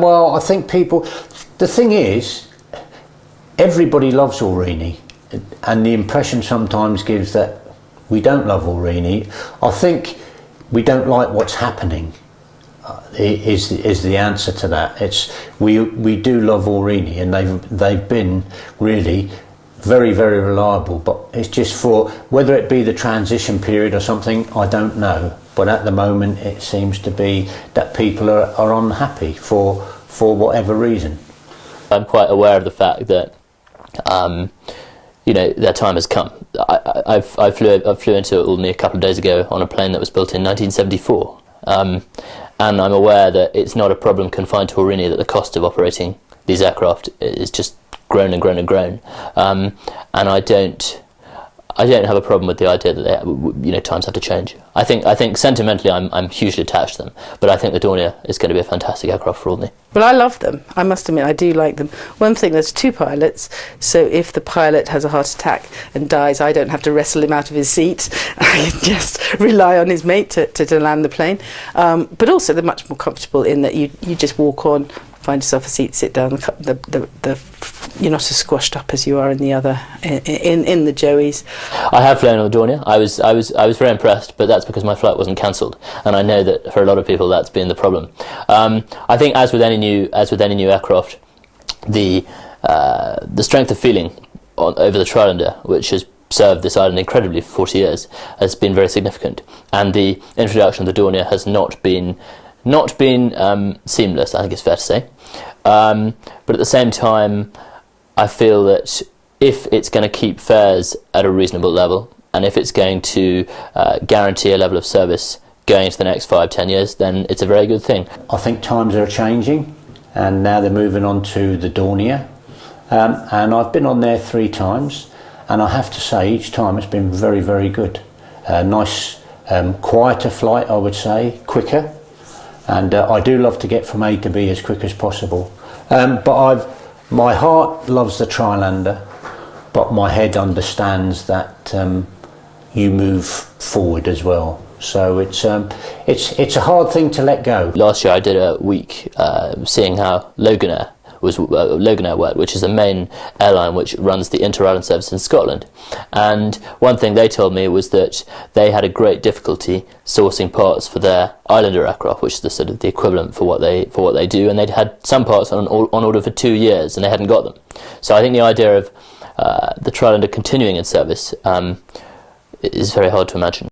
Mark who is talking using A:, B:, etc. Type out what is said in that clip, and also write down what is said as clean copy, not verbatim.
A: Well, I think the thing is, everybody loves Aurigny, and the impression sometimes gives that we don't love Aurigny. I think we don't like what's happening. Is the answer to that. We do love Aurigny, and they've been really very, very reliable, but it's just for whether it be the transition period or something, I don't know. But at the moment it seems to be that people are unhappy for whatever reason.
B: I'm quite aware of the fact that their time has come. I flew into Albany a couple of days ago on a plane that was built in 1974, and I'm aware that it's not a problem confined to Aurigny, that the cost of operating these aircraft is just grown and grown and grown, and I don't have a problem with the idea that times have to change. I think sentimentally I'm hugely attached to them, but I think the Dornier is going to be a fantastic aircraft for Albany.
C: Well, I love them. I must admit, I do like them. One thing, there's 2 pilots, so if the pilot has a heart attack and dies, I don't have to wrestle him out of his seat. I can just rely on his mate to land the plane. But also, they're much more comfortable in that you just walk on, find yourself a seat, sit down. You're not as squashed up as you are in the other in the Joeys.
B: I have flown on the Dornier. I was very impressed, but that's because my flight wasn't cancelled, and I know that for a lot of people that's been the problem. I think as with any new aircraft, the strength of feeling over the Trilinder, which has served this island incredibly for 40 years, has been very significant, and the introduction of the Dornier has not been seamless, I think it's fair to say. But at the same time, I feel that if it's going to keep fares at a reasonable level, and if it's going to guarantee a level of service going into the next 5-10 years, then it's a very good thing.
A: I think times are changing, and now they're moving on to the Dornier, and I've been on there 3 times, and I have to say each time it's been very, very good. Nice, quieter flight, I would say, quicker. And I do love to get from A to B as quick as possible. But my heart loves the Trilinder, but my head understands that you move forward as well. So it's a hard thing to let go.
B: Last year I did a week seeing how Loganair worked, which is the main airline which runs the inter-island service in Scotland. And one thing they told me was that they had a great difficulty sourcing parts for their Islander aircraft, which is the sort of the equivalent for what they do, and they'd had some parts on order for 2 years and they hadn't got them. So I think the idea of the Trilinder continuing in service is very hard to imagine.